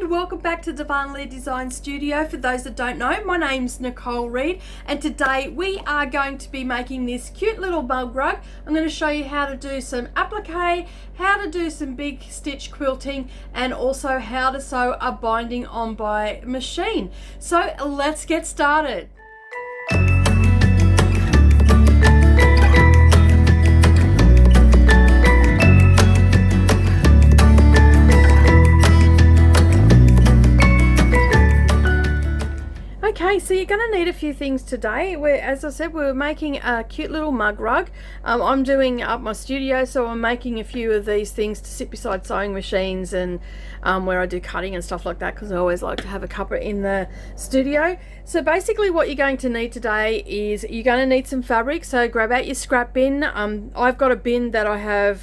and welcome back to Darvanalee Design Studio. For those that don't know, my name's Nicole Reed, and today we are going to be making this cute little mug rug. I'm going to show you how to do some applique, how to do some big stitch quilting, and also how to sew a binding on by machine. So let's get started. Okay, so you're going to need a few things today. As I said, we're making a cute little mug rug. I'm doing up my studio, so I'm making a few of these things to sit beside sewing machines and where I do cutting and stuff like that, because I always like to have a cuppa in the studio. So basically what you're going to need today is you're going to need some fabric, so grab out your scrap bin. I've got a bin that I have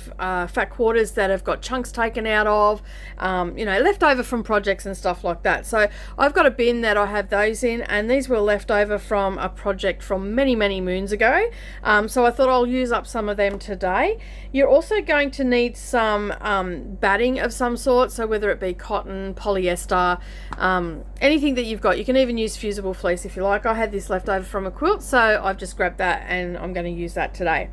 fat quarters that have got chunks taken out of, you know, left over from projects and stuff like that. So I've got a bin that I have those in, and these were left over from a project from many moons ago, so I thought I'll use up some of them today. You're also going to need some batting of some sort, so whether it be cotton, polyester, anything that you've got. You can even use fusible fleece if you like. I had this left over from a quilt, so I've just grabbed that and I'm going to use that today.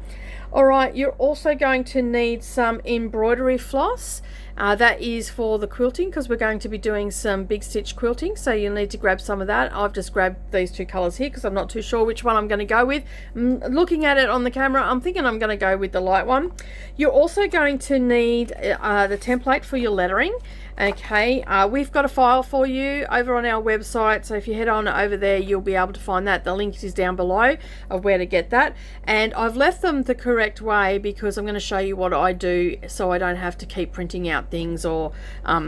Alright, you're also going to need some embroidery floss. That is for the quilting, because we're going to be doing some big stitch quilting, so you'll need to grab some of that. I've just grabbed these two colours here because I'm not too sure which one I'm going to go with. Looking at it on the camera, I'm thinking I'm going to go with the light one. You're also going to need the template for your lettering. Okay, we've got a file for you over on our website, so if you head on over there you'll be able to find that. The link is down below of where to get that, and I've left them the correct way because I'm going to show you what I do so I don't have to keep printing out things or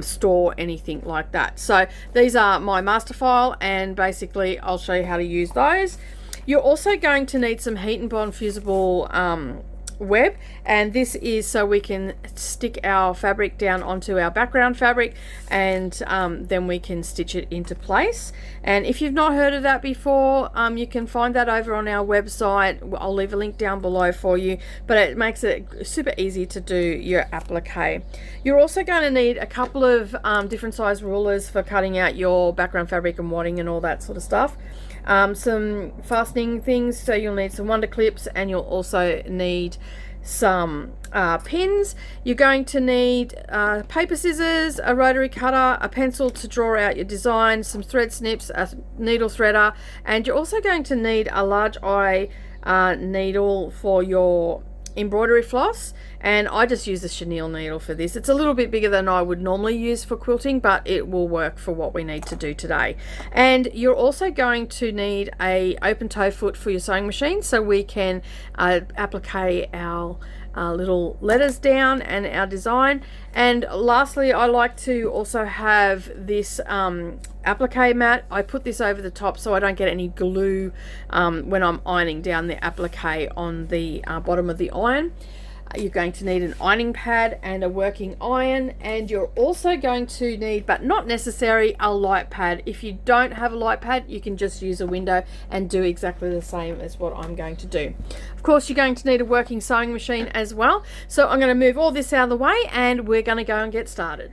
store anything like that. So these are my master file, and basically I'll show you how to use those. You're also going to need some heat and bond fusible web, and this is so we can stick our fabric down onto our background fabric, and then we can stitch it into place. And if you've not heard of that before, you can find that over on our website. I'll leave a link down below for you, but it makes it super easy to do your applique. You're also going to need a couple of different size rulers for cutting out your background fabric and wadding and all that sort of stuff. Some fastening things, so you'll need some wonder clips, and you'll also need some pins. You're going to need paper scissors, a rotary cutter, a pencil to draw out your design, some thread snips, a needle threader, and you're also going to need a large eye needle for your embroidery floss, and I just use a chenille needle for this. It's a little bit bigger than I would normally use for quilting, but it will work for what we need to do today. And you're also going to need a open toe foot for your sewing machine, so we can applique our little letters down and our design. And lastly, I like to also have this applique mat. I put this over the top so I don't get any glue when I'm ironing down the applique on the bottom of the iron. You're going to need an ironing pad and a working iron, and you're also going to need, but not necessary, a light pad. If you don't have a light pad, you can just use a window and do exactly the same as what I'm going to do. Of course, you're going to need a working sewing machine as well. So I'm going to move all this out of the way, and we're going to go and get started.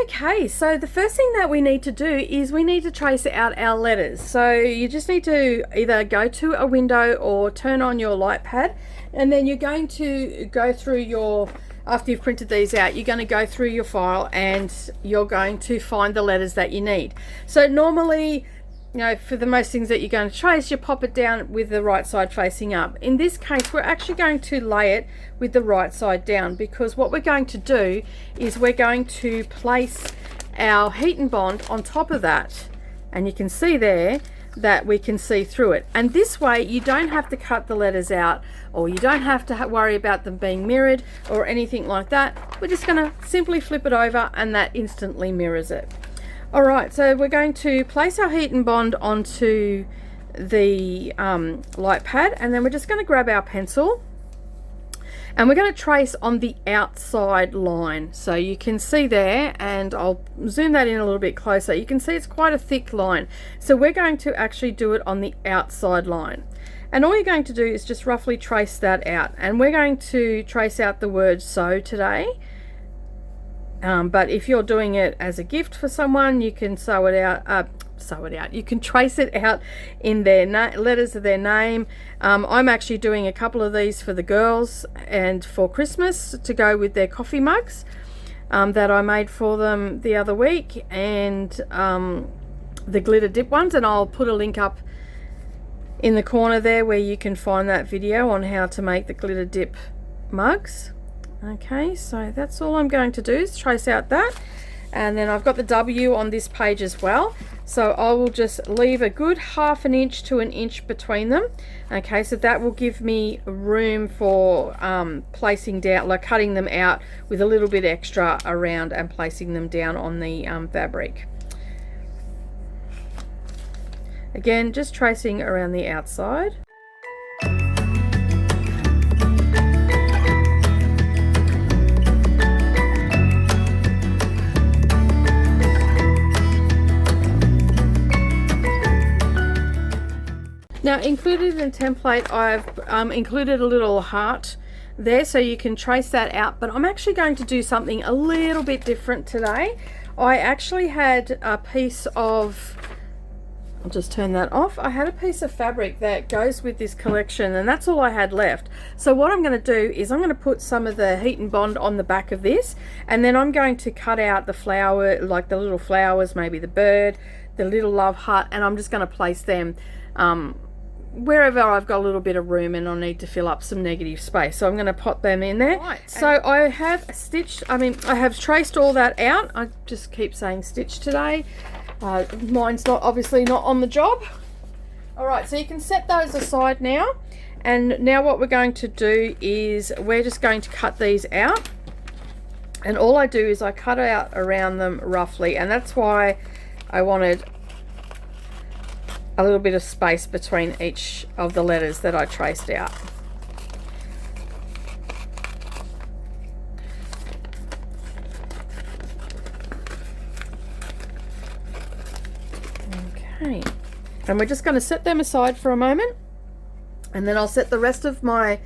Okay, so the first thing that we need to do is we need to trace out our letters. So you just need to either go to a window or turn on your light pad, and then you're going to go through your, after you've printed these out, you're going to go through your file and you're going to find the letters that you need. So normally, you know, for the most things that you're going to trace, you pop it down with the right side facing up. In this case, we're actually going to lay it with the right side down, because what we're going to do is we're going to place our heat and bond on top of that, and you can see there that we can see through it. And this way you don't have to cut the letters out, or you don't have to worry about them being mirrored or anything like that. We're just going to simply flip it over, and that instantly mirrors it. Alright, so we're going to place our heat and bond onto the light pad, and then we're just going to grab our pencil, and we're going to trace on the outside line. So you can see there, and I'll zoom that in a little bit closer. You can see it's quite a thick line. So we're going to actually do it on the outside line. And all you're going to do is just roughly trace that out. And we're going to trace out the word sew today. But if you're doing it as a gift for someone, you can sew it out. You can trace it out in their letters of their name. I'm actually doing a couple of these for the girls and for Christmas to go with their coffee mugs that I made for them the other week, and the glitter dip ones, and I'll put a link up in the corner there where you can find that video on how to make the glitter dip mugs. Okay, so that's all I'm going to do is trace out that, and then I've got the W on this page as well, so I will just leave a good 1/2 inch to 1 inch between them. Okay, so that will give me room for placing down, like cutting them out with a little bit extra around and placing them down on the fabric. Again, just tracing around the outside. Now, included in the template, I've included a little heart there so you can trace that out, but I'm actually going to do something a little bit different today. I actually had a piece of, I'll just turn that off. I had a piece of fabric that goes with this collection, and that's all I had left. So what I'm going to do is I'm going to put some of the heat and bond on the back of this, and then I'm going to cut out the flower, like the little flowers, maybe the bird, the little love heart, and I'm just going to place them wherever I've got a little bit of room and I need to fill up some negative space. So I'm going to pop them in there. Right. So I have stitched, I have traced all that out. I just keep saying stitch today. Mine's obviously not on the job. Alright, so you can set those aside now. And now what we're going to do is we're just going to cut these out. And all I do is I cut out around them roughly, and that's why I wanted a little bit of space between each of the letters that I traced out. Okay, and we're just going to set them aside for a moment, and then I'll set the rest of my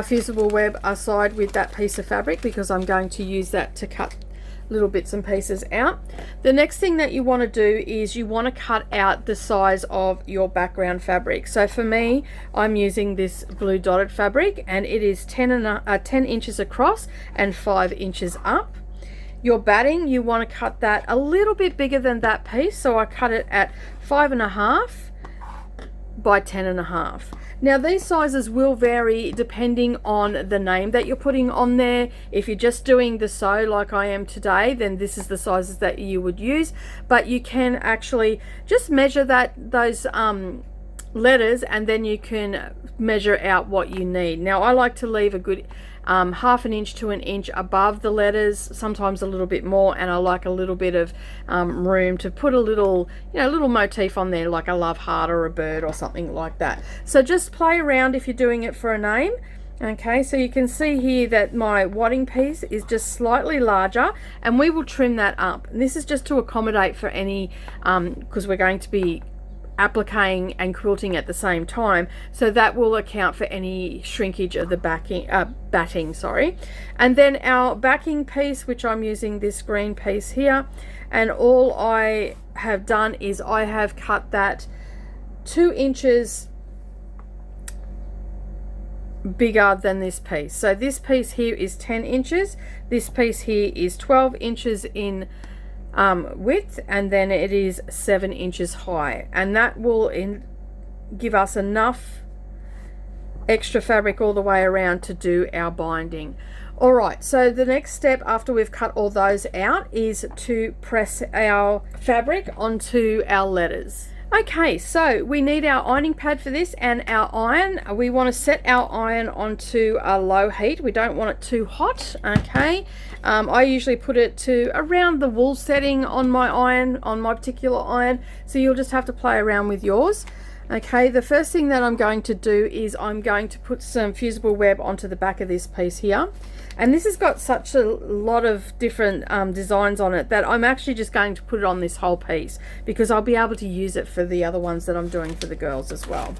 fusible web aside with that piece of fabric, because I'm going to use that to cut little bits and pieces out. The next thing that you want to do is you want to cut out the size of your background fabric. So for me, I'm using this blue dotted fabric, and it is 10 inches across and 5 inches up. Your batting, you want to cut that a little bit bigger than that piece, so I cut it at 5.5 by 10.5. Now these sizes will vary depending on the name that you're putting on there. If you're just doing the sew like I am today, then this is the sizes that you would use, but you can actually just measure those letters, and then you can measure out what you need. Now I like to leave a good 1/2 inch to 1 inch above the letters, sometimes a little bit more, and I like a little bit of room to put a little, little motif on there, like a love heart or a bird or something like that. So just play around if you're doing it for a name. Okay, so you can see here that my wadding piece is just slightly larger, and we will trim that up. And this is just to accommodate for any, because we're going to be appliquing and quilting at the same time, so that will account for any shrinkage of the batting, sorry. And then our backing piece, which I'm using this green piece here, and all I have done is I have cut that 2 inches bigger than this piece. So this piece here is 10 inches, this piece here is 12 inches in width, and then it is 7 inches high, and that will give us enough extra fabric all the way around to do our binding. Alright, so the next step after we've cut all those out is to press our fabric onto our letters. Okay, so we need our ironing pad for this and our iron. We want to set our iron onto a low heat. We don't want it too hot, okay? I usually put it to around the wool setting on my iron, on my particular iron, so you'll just have to play around with yours. Okay, the first thing that I'm going to do is I'm going to put some fusible web onto the back of this piece here. And this has got such a lot of different designs on it that I'm actually just going to put it on this whole piece, because I'll be able to use it for the other ones that I'm doing for the girls as well.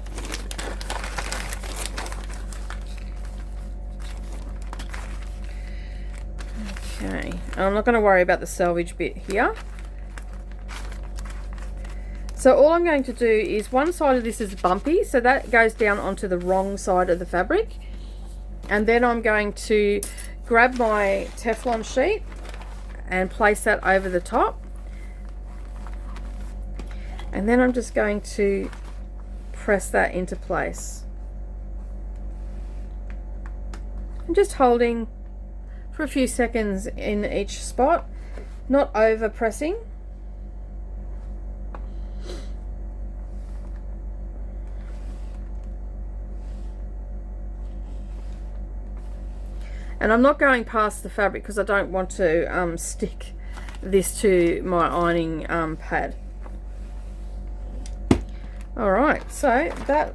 Okay, And I'm not going to worry about the selvage bit here. So all I'm going to do is, one side of this is bumpy, so that goes down onto the wrong side of the fabric. And then I'm going to grab my Teflon sheet and place that over the top. And then I'm just going to press that into place. I'm just holding for a few seconds in each spot, not over pressing. And I'm not going past the fabric because I don't want to stick this to my ironing pad. Alright, so that,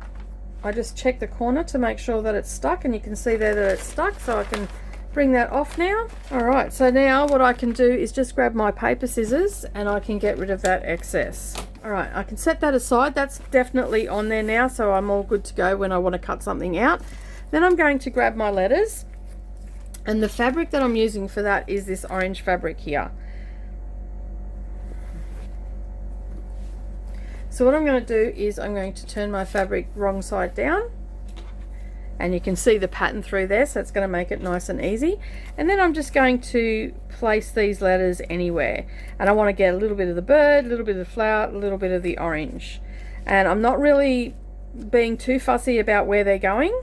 I just check the corner to make sure that it's stuck, and you can see there that it's stuck, so I can bring that off now. Alright, so now what I can do is just grab my paper scissors and I can get rid of that excess. Alright, I can set that aside. That's definitely on there now, so I'm all good to go when I want to cut something out. Then I'm going to grab my letters. And the fabric that I'm using for that is this orange fabric here. So what I'm going to do is I'm going to turn my fabric wrong side down. And you can see the pattern through there, so it's going to make it nice and easy. And then I'm just going to place these letters anywhere. And I want to get a little bit of the bird, a little bit of the flower, a little bit of the orange. And I'm not really being too fussy about where they're going.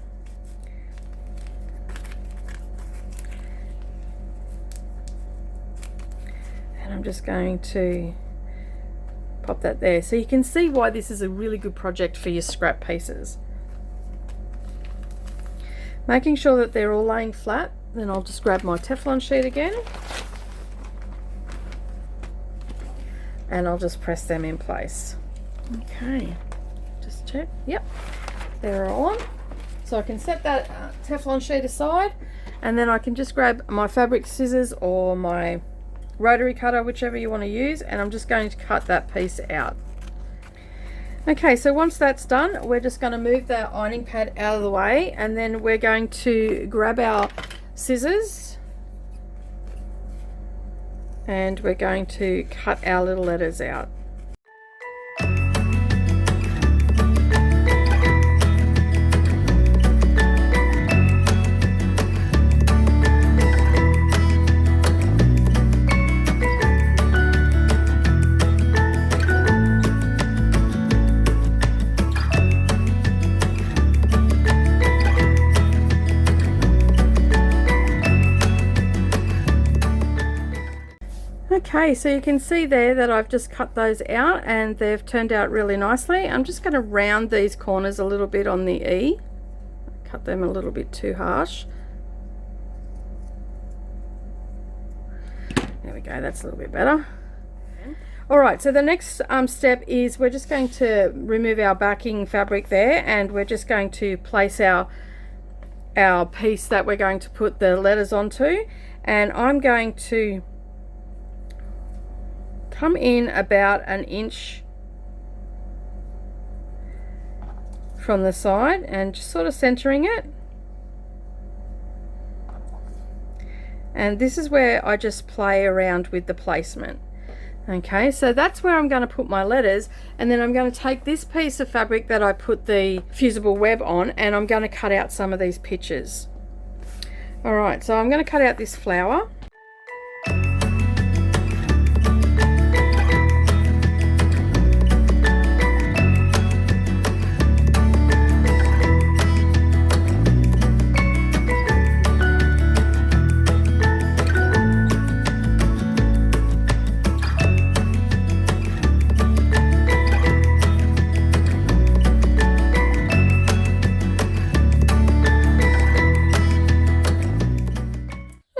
I'm just going to pop that there, so you can see why this is a really good project for your scrap pieces. Making sure that they're all laying flat, then I'll just grab my Teflon sheet again and I'll just press them in place. Okay, just check, yep, they're all on. So I can set that Teflon sheet aside, and then I can just grab my fabric scissors or my rotary cutter, whichever you want to use, and I'm just going to cut that piece out. Okay, so once that's done, we're just going to move the ironing pad out of the way, and then we're going to grab our scissors and we're going to cut our little letters out. Okay, so you can see there that I've just cut those out and they've turned out really nicely. I'm just going to round these corners a little bit on the E. Cut them a little bit too harsh. There we go, that's a little bit better. Alright, so the next step is we're just going to remove our backing fabric there, and we're just going to place our piece that we're going to put the letters onto, and I'm going to come in about 1 inch from the side and just sort of centering it. And this is where I just play around with the placement. Okay, so that's where I'm going to put my letters, and then I'm going to take this piece of fabric that I put the fusible web on, and I'm going to cut out some of these pictures. Alright, so I'm going to cut out this flower.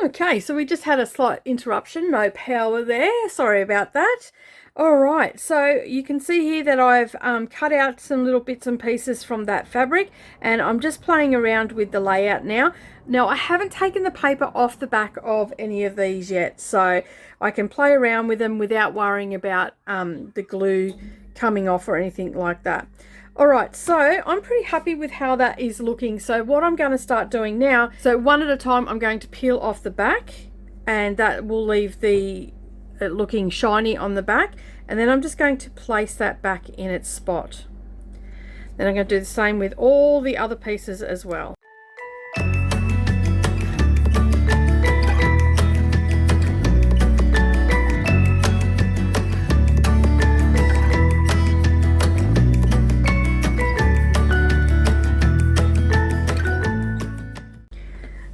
Okay, so we just had a slight interruption, no power there, sorry about that. Alright, so you can see here that I've cut out some little bits and pieces from that fabric, and I'm just playing around with the layout now. Now I haven't taken the paper off the back of any of these yet, so I can play around with them without worrying about the glue coming off or anything like that. Alright, so I'm pretty happy with how that is looking. So what I'm going to start doing now, so one at a time, I'm going to peel off the back and that will leave the looking shiny on the back. And then I'm just going to place that back in its spot. Then I'm going to do the same with all the other pieces as well.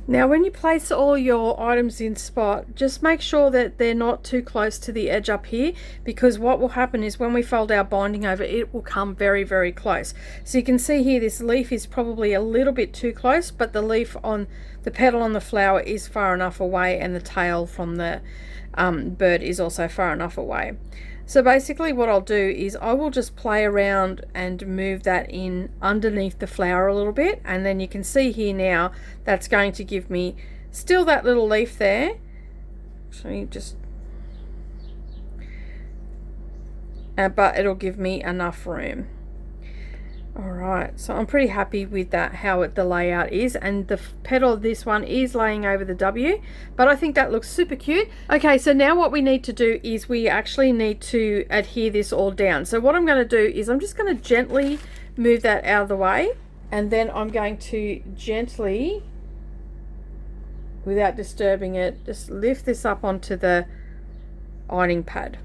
Now when you place all your items in spot, just make sure that they're not too close to the edge up here, because what will happen is when we fold our binding over, it will come very, very close. So you can see here this leaf is probably a little bit too close, but the leaf on the petal on the flower is far enough away, and the tail from the bird is also far enough away. So basically what I'll do is I will just play around and move that in underneath the flower a little bit, and then you can see here now that's going to give me still that little leaf there. So you just but it'll give me enough room. Alright, so I'm pretty happy with that, how the layout is, and the petal of this one is laying over the W, but I think that looks super cute. Okay, so now what we need to do is we actually need to adhere this all down. So what I'm going to do is I'm just going to gently move that out of the way, and then I'm going to gently, without disturbing it, just lift this up onto the ironing pad.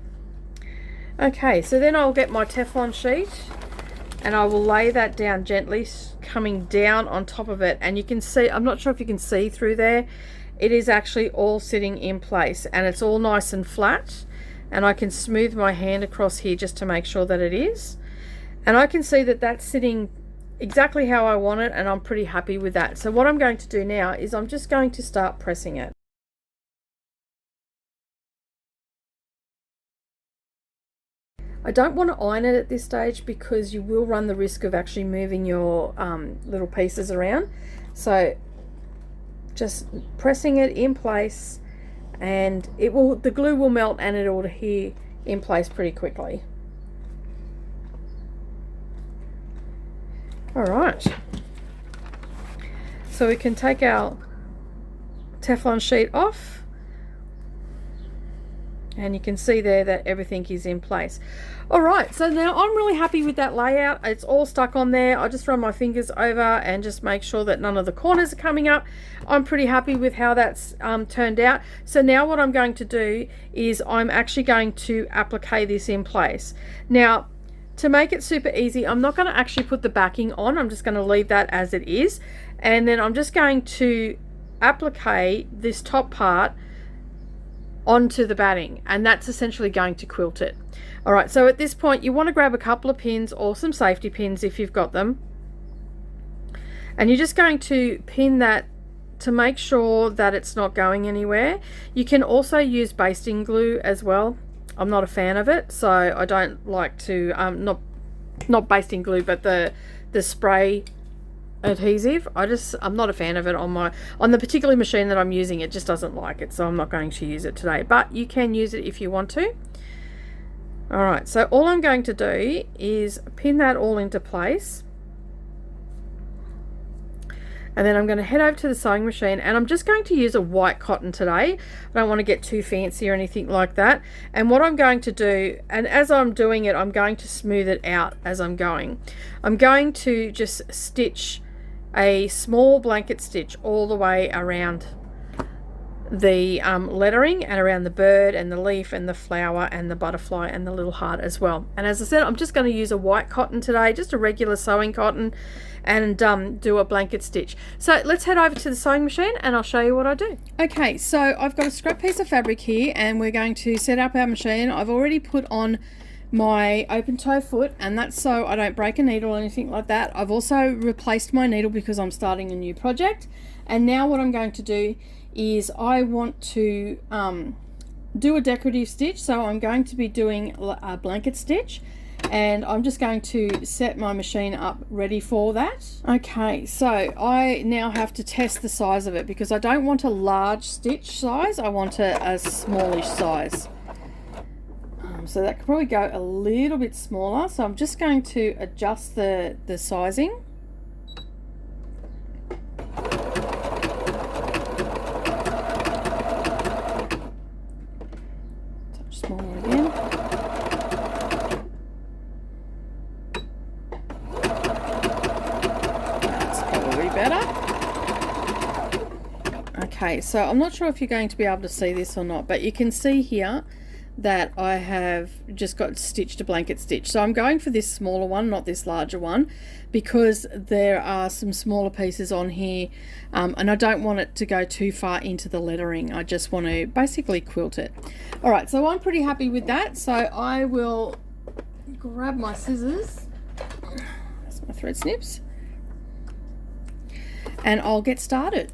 Okay, so then I'll get my Teflon sheet and I will lay that down gently, coming down on top of it. And you can see, I'm not sure if you can see through there, it is actually all sitting in place and it's all nice and flat. And I can smooth my hand across here just to make sure that it is. And I can see that that's sitting exactly how I want it, and I'm pretty happy with that. So what I'm going to do now is I'm just going to start pressing it. I don't want to iron it at this stage because you will run the risk of actually moving your little pieces around. So just pressing it in place, and the glue will melt and it will adhere in place pretty quickly. Alright, so we can take our Teflon sheet off, and you can see there that everything is in place. Alright, so now I'm really happy with that layout. It's all stuck on there. I just run my fingers over and just make sure that none of the corners are coming up. I'm pretty happy with how that's turned out. So now what I'm going to do is I'm actually going to applique this in place. Now, to make it super easy, I'm not going to actually put the backing on. I'm just going to leave that as it is. And then I'm just going to applique this top part onto the batting, and that's essentially going to quilt it. Alright, so at this point you want to grab a couple of pins or some safety pins if you've got them, and you're just going to pin that to make sure that it's not going anywhere. You can also use basting glue as well. I'm not a fan of it, so I don't like to not basting glue, but the spray adhesive. I'm not a fan of it on the particular machine that I'm using. It just doesn't like it, so I'm not going to use it today, but you can use it if you want to. Alright, so all I'm going to do is pin that all into place, and then I'm going to head over to the sewing machine, and I'm just going to use a white cotton today. I don't want to get too fancy or anything like that. And what I'm going to do, and as I'm doing it, I'm going to smooth it out as I'm going. I'm going to just stitch a small blanket stitch all the way around the lettering and around the bird and the leaf and the flower and the butterfly and the little heart as well. And as I said, I'm just going to use a white cotton today, just a regular sewing cotton, and do a blanket stitch. So let's head over to the sewing machine and I'll show you what I do. Okay, so I've got a scrap piece of fabric here and we're going to set up our machine. I've already put on my open toe foot, and that's so I don't break a needle or anything like that. I've also replaced my needle because I'm starting a new project. And now what I'm going to do is I want to do a decorative stitch, so I'm going to be doing a blanket stitch, and I'm just going to set my machine up ready for that. Okay, so I now have to test the size of it because I don't want a large stitch size, I want a smallish size. So that could probably go a little bit smaller, so I'm just going to adjust the sizing. Okay, so I'm not sure if you're going to be able to see this or not, but you can see here that I have just got stitched a blanket stitch. So I'm going for this smaller one, not this larger one, because there are some smaller pieces on here, and I don't want it to go too far into the lettering. I just want to basically quilt it. All right, so I'm pretty happy with that. So I will grab my scissors, that's my thread snips, and I'll get started.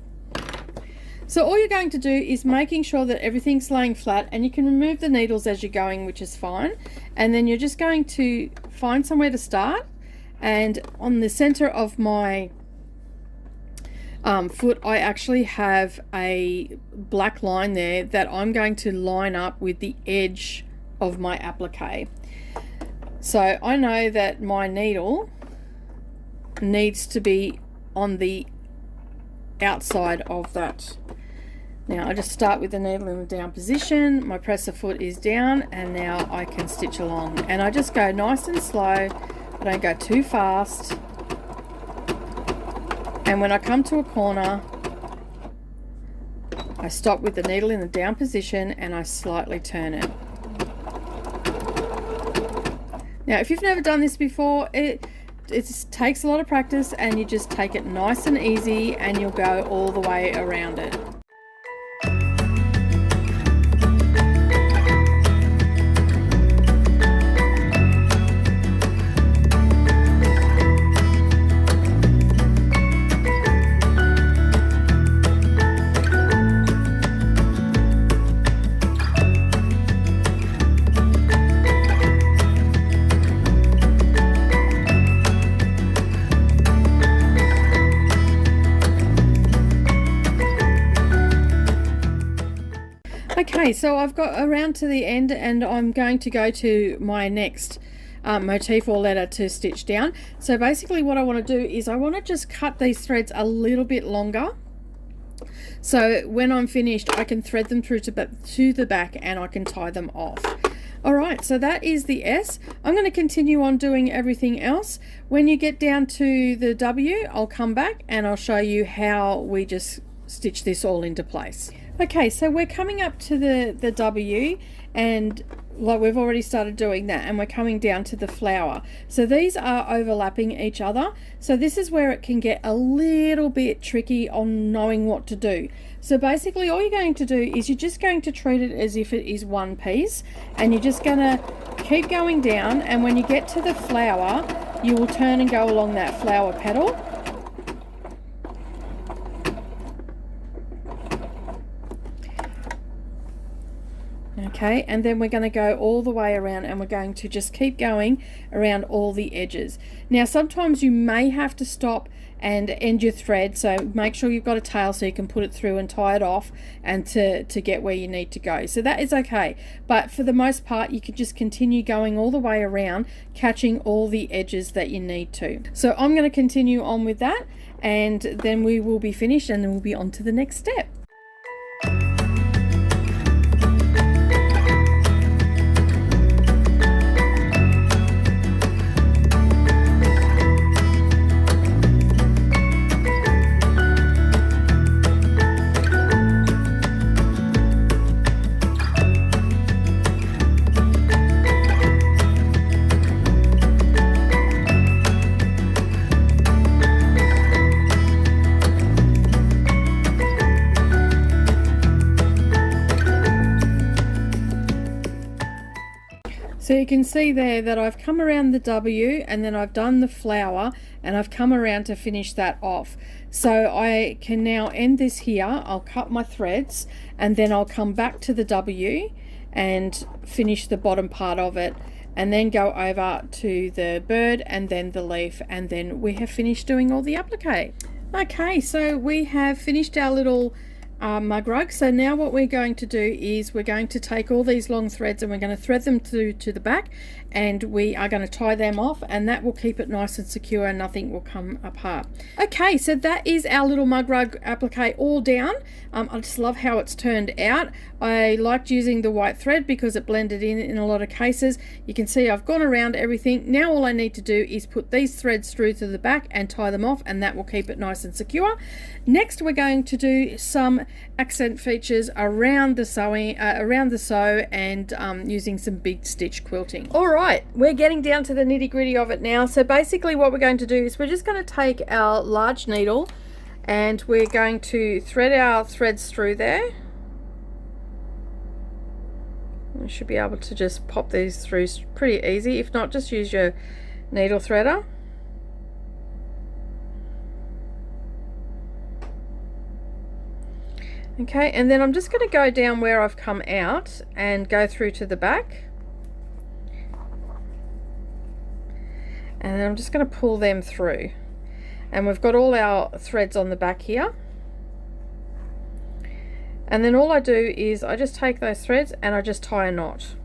So all you're going to do is making sure that everything's laying flat, and you can remove the needles as you're going, which is fine. And then you're just going to find somewhere to start, and on the center of my foot I actually have a black line there that I'm going to line up with the edge of my applique. So I know that my needle needs to be on the outside of that. Now I just start with the needle in the down position, my presser foot is down, and now I can stitch along, and I just go nice and slow. I don't go too fast, and when I come to a corner I stop with the needle in the down position and I slightly turn it. Now if you've never done this before, it takes a lot of practice, and you just take it nice and easy and you'll go all the way around it. Okay, so I've got around to the end, and I'm going to go to my next motif or letter to stitch down. So basically what I want to do is I want to just cut these threads a little bit longer, so when I'm finished I can thread them through to the back and I can tie them off. Alright, so that is the S. I'm going to continue on doing everything else. When you get down to the W, I'll come back and I'll show you how we just stitch this all into place. Okay, so we're coming up to the W, and like we've already started doing that, and we're coming down to the flower. So these are overlapping each other. So this is where it can get a little bit tricky on knowing what to do. So basically all you're going to do is you're just going to treat it as if it is one piece, and you're just going to keep going down, and when you get to the flower you will turn and go along that flower petal. Okay, and then we're going to go all the way around, and we're going to just keep going around all the edges. Now sometimes you may have to stop and end your thread, so make sure you've got a tail so you can put it through and tie it off and to get where you need to go. So that is okay, but for the most part you can just continue going all the way around, catching all the edges that you need to. So I'm going to continue on with that, and then we will be finished, and then we'll be on to the next step. So you can see there that I've come around the W, and then I've done the flower, and I've come around to finish that off. So I can now end this here. I'll cut my threads, and then I'll come back to the W and finish the bottom part of it, and then go over to the bird and then the leaf, and then we have finished doing all the applique. Okay, so we have finished our little mug rug. So now what we're going to do is we're going to take all these long threads and we're going to thread them through to the back, and we are going to tie them off, and that will keep it nice and secure and nothing will come apart. Okay, so that is our little mug rug applique all down. I just love how it's turned out. I liked using the white thread because it blended in a lot of cases. You can see I've gone around everything. Now all I need to do is put these threads through to the back and tie them off, and that will keep it nice and secure. Next we're going to do some accent features around the sewing, around the sew, and using some big stitch quilting. All right, we're getting down to the nitty gritty of it now. So basically what we're going to do is we're just going to take our large needle and we're going to thread our threads through there. You should be able to just pop these through pretty easy. If not, just use your needle threader. Okay, and then I'm just going to go down where I've come out and go through to the back. And then I'm just going to pull them through. And we've got all our threads on the back here. And then all I do is I just take those threads and I just tie a knot.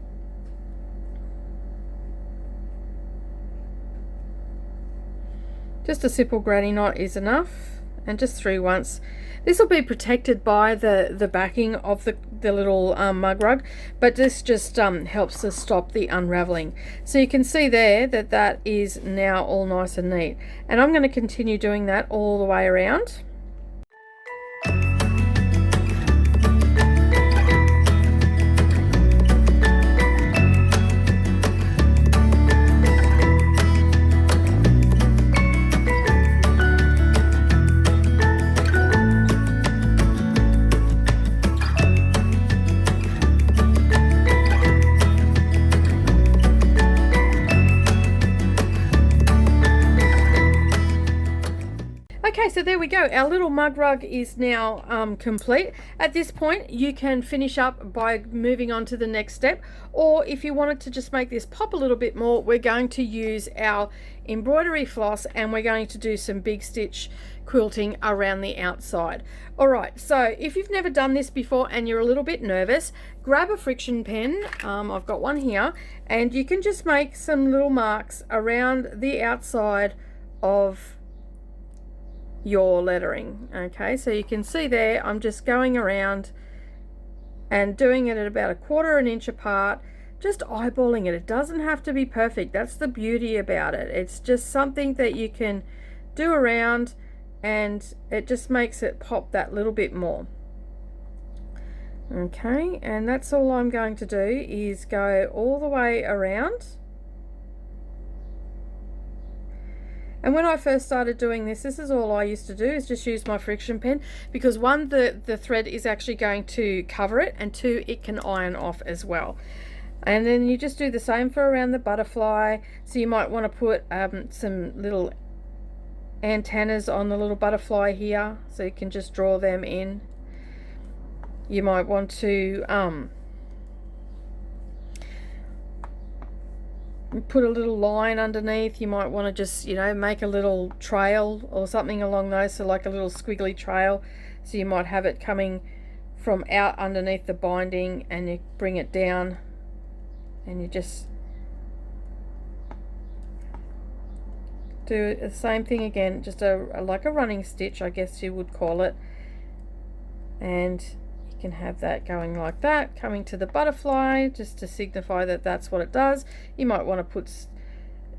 Just a simple granny knot is enough, and just through once. This will be protected by the backing of the little mug rug, but this just helps to stop the unraveling. So you can see there that that is now all nice and neat. And I'm going to continue doing that all the way around. Okay, so there we go. Our little mug rug is now complete. At this point, you can finish up by moving on to the next step. Or if you wanted to just make this pop a little bit more, we're going to use our embroidery floss and we're going to do some big stitch quilting around the outside. All right, so if you've never done this before and you're a little bit nervous, grab a friction pen. I've got one here, and you can just make some little marks around the outside of your lettering. Okay, so you can see there I'm just going around and doing it at about 1/4 inch apart, just eyeballing it. It doesn't have to be perfect. That's the beauty about it. It's just something that you can do around and it just makes it pop that little bit more. Okay, and that's all I'm going to do is go all the way around. And when I first started doing this is all I used to do, is just use my friction pen, because one, the thread is actually going to cover it, and two, it can iron off as well. And then you just do the same for around the butterfly. So you might want to put some little antennas on the little butterfly here, so you can just draw them in. You might want to put a little line underneath. You might want to just, you know, make a little trail or something along those, so like a little squiggly trail. So you might have it coming from out underneath the binding, and you bring it down and you just do the same thing again, just like a running stitch, I guess you would call it. And you can have that going like that, coming to the butterfly, just to signify that that's what it does. You might want to put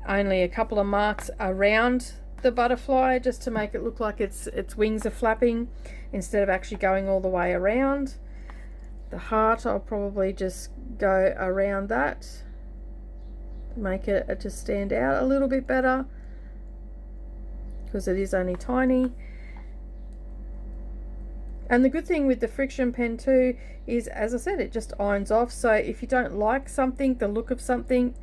only a couple of marks around the butterfly, just to make it look like its wings are flapping, instead of actually going all the way around. The heart, I'll probably just go around that, make it just stand out a little bit better, because it is only tiny. And the good thing with the friction pen too is, as I said, it just irons off. So if you don't like something, the look of something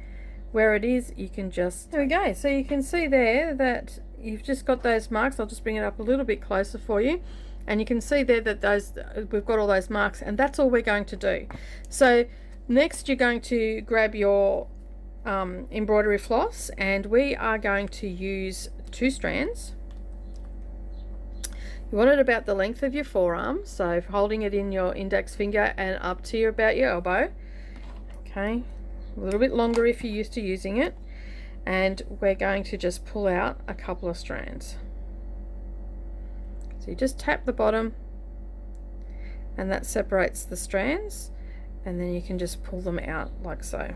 where it is, you can just, there we go. So you can see there that you've just got those marks. I'll just bring it up a little bit closer for you, and you can see there that we've got all those marks, and that's all we're going to do. So next you're going to grab your embroidery floss, and we are going to use 2 strands. You want it about the length of your forearm, so holding it in your index finger and up to about your elbow. Okay, a little bit longer if you're used to using it. And we're going to just pull out a couple of strands. So you just tap the bottom, and that separates the strands, and then you can just pull them out like so.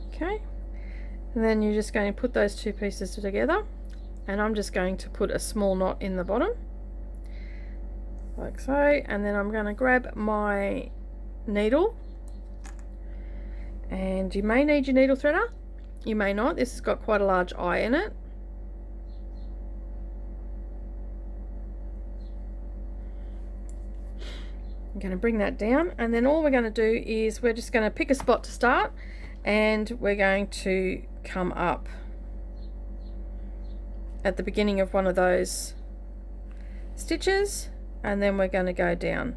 Okay. And then you're just going to put those two pieces together, and I'm just going to put a small knot in the bottom like so, and then I'm going to grab my needle, and you may need your needle threader, you may not. This has got quite a large eye in it. I'm going to bring that down, and then all we're going to do is we're just going to pick a spot to start, and we're going to come up at the beginning of one of those stitches, and then we're going to go down,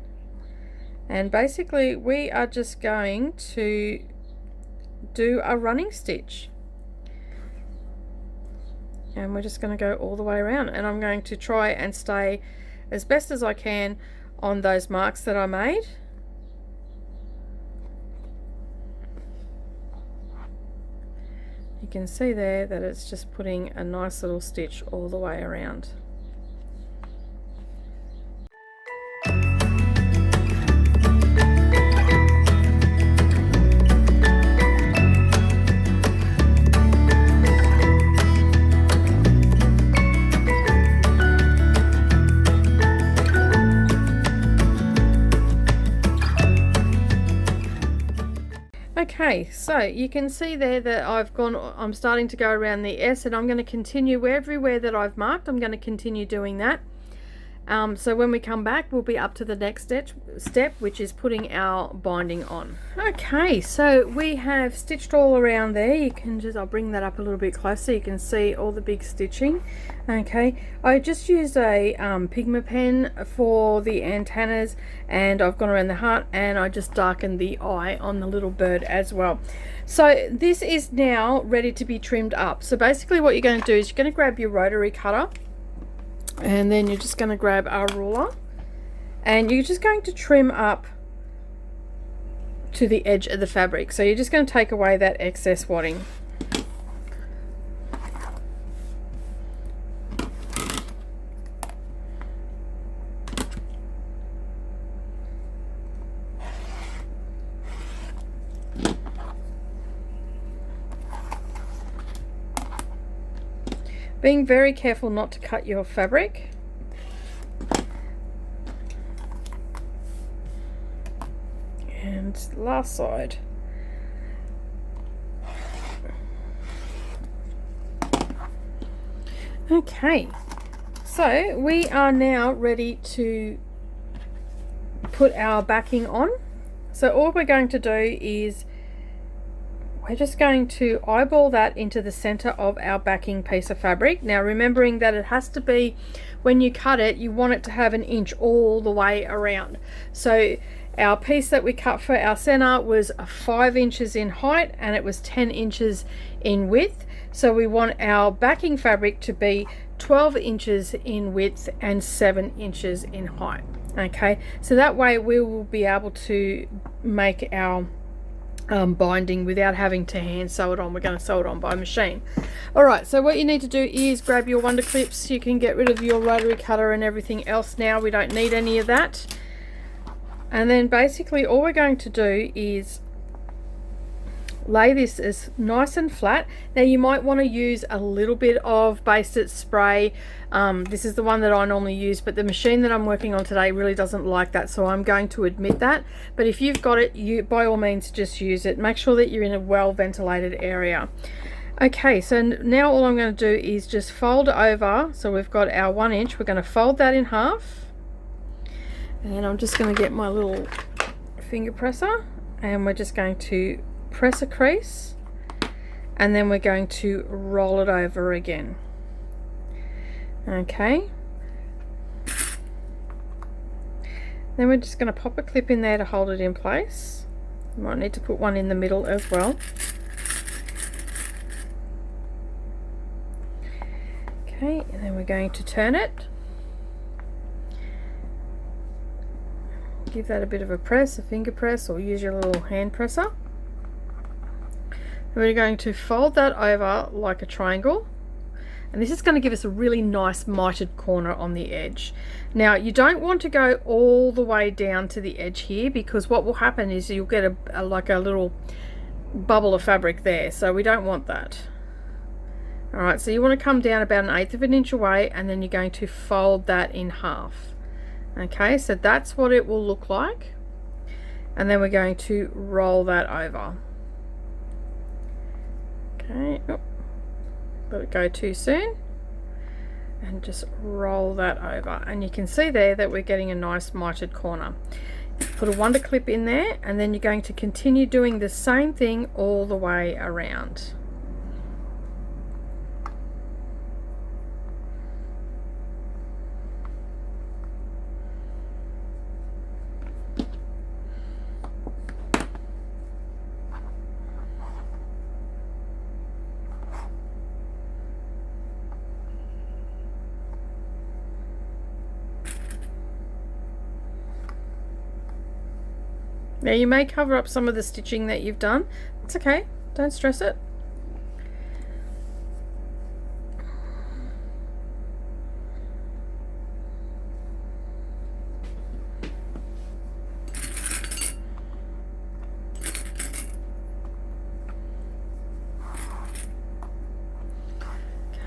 and basically we are just going to do a running stitch, and we're just going to go all the way around, and I'm going to try and stay as best as I can on those marks that I made. You can see there that it's just putting a nice little stitch all the way around. Okay, so you can see there that I'm starting to go around the S, and I'm going to continue everywhere that I've marked. I'm going to continue doing that. So when we come back, we'll be up to the next step, which is putting our binding on. Okay, so we have stitched all around there. You can I'll bring that up a little bit closer so you can see all the big stitching. Okay, I just used a pigment pen for the antennas, and I've gone around the heart, and I just darkened the eye on the little bird as well. So this is now ready to be trimmed up. So basically what you're going to do is you're going to grab your rotary cutter, and then you're just going to grab our ruler, and you're just going to trim up to the edge of the fabric. So you're just going to take away that excess wadding. Being very careful not to cut your fabric. And last side. Okay, so we are now ready to put our backing on. So all we're going to do is we're just going to eyeball that into the center of our backing piece of fabric. Now remembering that it has to be, when you cut it, you want it to have 1 inch all the way around. So our piece that we cut for our center was 5 inches in height, and it was 10 inches in width. So we want our backing fabric to be 12 inches in width and 7 inches in height. Okay, so that way we will be able to make our binding without having to hand sew it on. We're going to sew it on by machine. Alright, so what you need to do is grab your wonder clips. You can get rid of your rotary cutter and everything else now. We don't need any of that. And then basically all we're going to do is lay this as nice and flat. Now you might want to use a little bit of Basted spray. This is the one that I normally use, but the machine that I'm working on today really doesn't like that, so I'm going to admit that. But if you've got it, you by all means just use it. Make sure that you're in a well ventilated area. Okay, so now all I'm going to do is just fold over. So we've got our 1 inch. We're going to fold that in half, and I'm just going to get my little finger presser, and we're just going to press a crease, and then we're going to roll it over again. Okay, then we're just going to pop a clip in there to hold it in place. You might need to put one in the middle as well. Okay, and then we're going to turn it. Give that a bit of a press, a finger press, or use your little hand presser. We're going to fold that over like a triangle, and this is going to give us a really nice mitered corner on the edge. Now you don't want to go all the way down to the edge here, because what will happen is you'll get like a little bubble of fabric there, so we don't want that. All right, so you want to come down about 1/8 of an inch away, and then you're going to fold that in half. Okay, so that's what it will look like. And then we're going to roll that over. Okay, oh, let it go too soon. And just roll that over. And you can see there that we're getting a nice mitered corner. Put a wonder clip in there, and then you're going to continue doing the same thing all the way around. Now you may cover up some of the stitching that you've done. It's okay, don't stress it.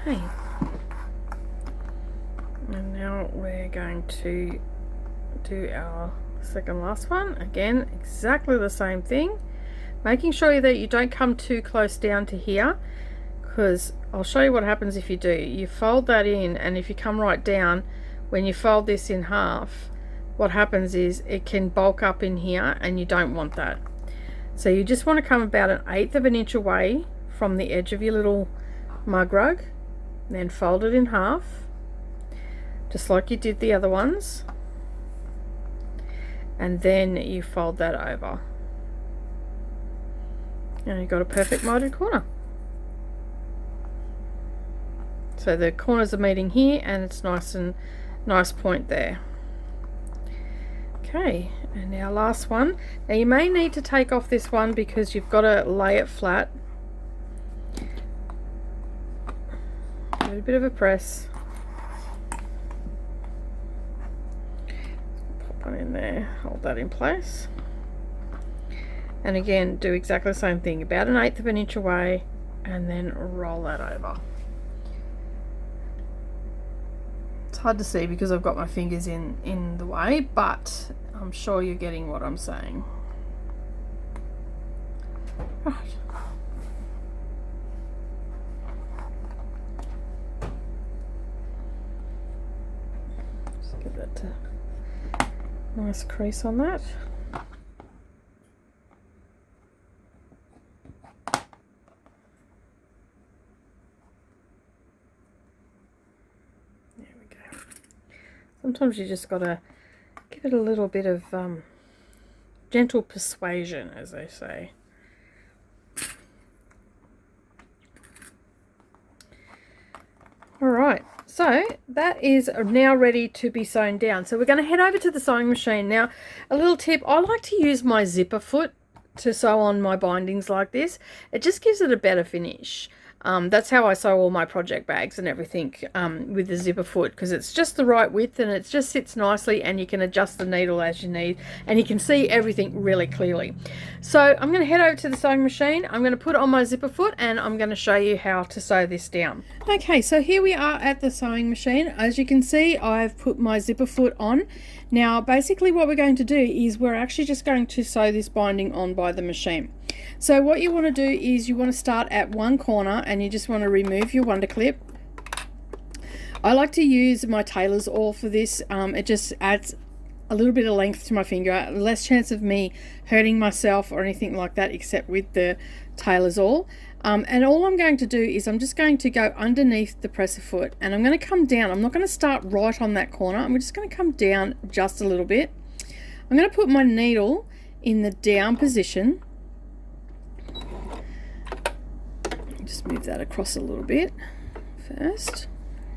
Okay. And now we're going to do our second last one. Again, exactly the same thing, making sure that you don't come too close down to here, because I'll show you what happens if you do. You fold that in, and if you come right down, when you fold this in half, what happens is it can bulk up in here, and you don't want that. So you just want to come about 1/8 of an inch away from the edge of your little mug rug, and then fold it in half just like you did the other ones, and then you fold that over, and you've got a perfect mitered corner. So the corners are meeting here, and it's nice point there. Okay, and now last one. Now you may need to take off this one because you've got to lay it flat. Give it a bit of a press. Pop one in there, hold that in place. And again, do exactly the same thing, about 1/8 of an inch away, and then roll that over. It's hard to see because I've got my fingers in the way, but I'm sure you're getting what I'm saying. Right. Just give that a nice crease on that. Sometimes you just got to give it a little bit of gentle persuasion, as they say. Alright, so that is now ready to be sewn down. So we're going to head over to the sewing machine. Now, a little tip, I like to use my zipper foot to sew on my bindings like this. It just gives it a better finish. That's how I sew all my project bags and everything, with the zipper foot, because it's just the right width and it just sits nicely, and you can adjust the needle as you need, and you can see everything really clearly. So I'm going to head over to the sewing machine. I'm going to put on my zipper foot, and I'm going to show you how to sew this down. Okay, so here we are at the sewing machine. As you can see, I've put my zipper foot on. Now basically what we're going to do is we're actually just going to sew this binding on by the machine. So what you want to do is you want to start at one corner, and you just want to remove your wonder clip. I like to use my tailor's awl for this. It just adds a little bit of length to my finger, less chance of me hurting myself or anything like that, except with the tailor's awl. And all I'm going to do is I'm just going to go underneath the presser foot, and I'm going to come down. I'm not going to start right on that corner. I'm just going to come down just a little bit. I'm going to put my needle in the down position. Just move that across a little bit first.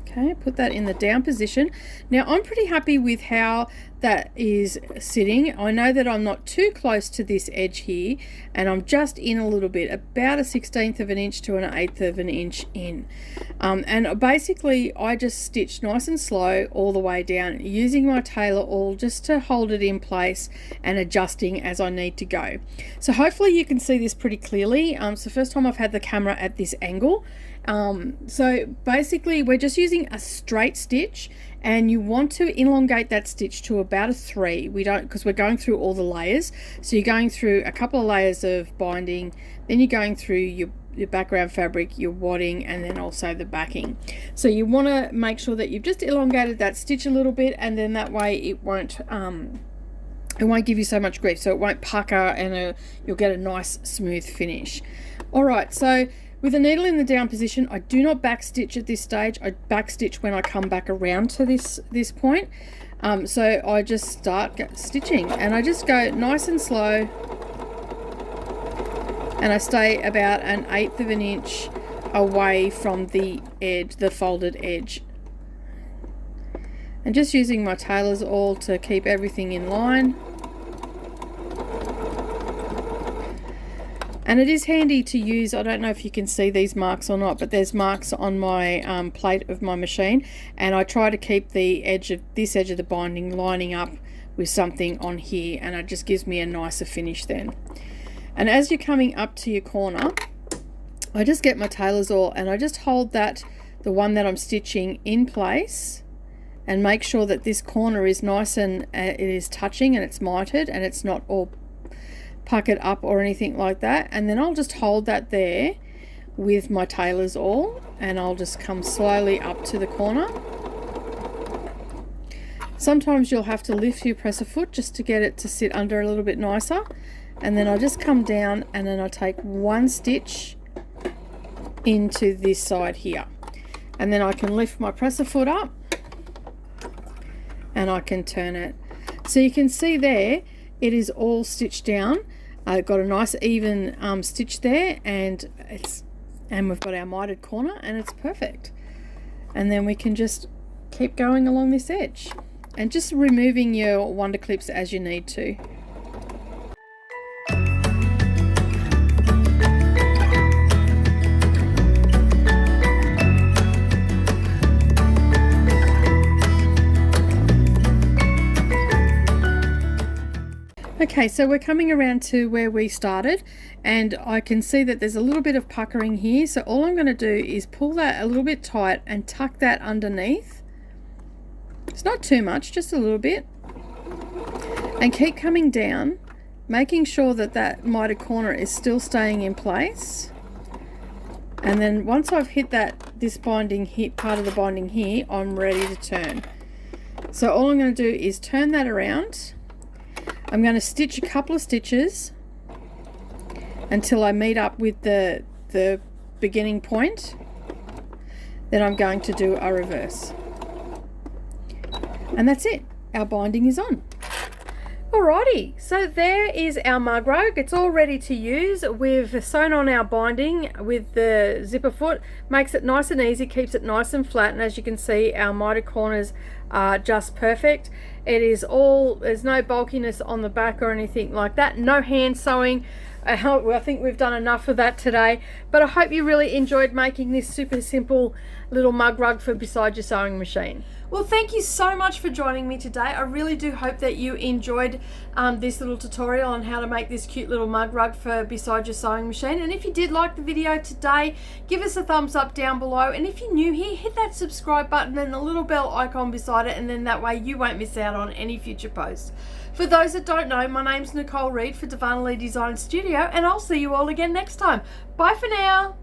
Okay, put that in the down position. Now I'm pretty happy with how that is sitting. I know that I'm not too close to this edge here, and I'm just in a little bit, about a 1/16 of an inch to an 1/8 of an inch in. And basically I just stitched nice and slow all the way down, using my tailor awl just to hold it in place and adjusting as I need to go. So hopefully you can see this pretty clearly. It's the first time I've had the camera at this angle, So basically we're just using a straight stitch, and you want to elongate that stitch to about a 3. We don't, because we're going through all the layers. So you're going through a couple of layers of binding, then you're going through your background fabric, your wadding, and then also the backing. So you want to make sure that you've just elongated that stitch a little bit, and then that way it won't give you so much grief, so it won't pucker, and you'll get a nice smooth finish. All right, so with the needle in the down position, I do not back stitch at this stage. I back stitch when I come back around to this point. So I just start stitching, and I just go nice and slow, and I stay about 1/8 of an inch away from the edge, the folded edge, and just using my tailor's awl to keep everything in line. And it is handy to use, I don't know if you can see these marks or not, but there's marks on my plate of my machine, and I try to keep the edge of this edge of the binding lining up with something on here, and it just gives me a nicer finish then. And as you're coming up to your corner, I just get my tailor's awl and I just hold that, the one that I'm stitching, in place, and make sure that this corner is nice and it is touching and it's mitered and it's not all puckered up or anything like that. And then I'll just hold that there with my tailor's awl, and I'll just come slowly up to the corner. Sometimes you'll have to lift your presser foot just to get it to sit under a little bit nicer, and then I just come down, and then I take one stitch into this side here, and then I can lift my presser foot up and I can turn it. So you can see there it is all stitched down. I've got a nice even stitch there, and we've got our mitered corner, and it's perfect. And then we can just keep going along this edge and just removing your wonder clips as you need to. Okay, so we're coming around to where we started, and I can see that there's a little bit of puckering here, so all I'm going to do is pull that a little bit tight and tuck that underneath. It's not too much, just a little bit, and keep coming down, making sure that that mitered corner is still staying in place. And then once I've hit this binding here, part of the binding here, I'm ready to turn. So all I'm going to do is turn that around. I'm going to stitch a couple of stitches until I meet up with the beginning point. Then I'm going to do a reverse. And that's it. Our binding is on. Alrighty, so there is our mug rug. It's all ready to use. We've sewn on our binding with the zipper foot. Makes it nice and easy, keeps it nice and flat, and as you can see, our mitered corners are just perfect. It is all, there's no bulkiness on the back or anything like that. No hand sewing. I think we've done enough of that today, but I hope you really enjoyed making this super simple little mug rug for beside your sewing machine. Well, thank you so much for joining me today. I really do hope that you enjoyed this little tutorial on how to make this cute little mug rug for beside your sewing machine. And if you did like the video today, give us a thumbs up down below. And if you're new here, hit that subscribe button and the little bell icon beside it, and then that way you won't miss out on any future posts. For those that don't know, my name's Nicole Reid for Darvanalee Design Studio, and I'll see you all again next time. Bye for now.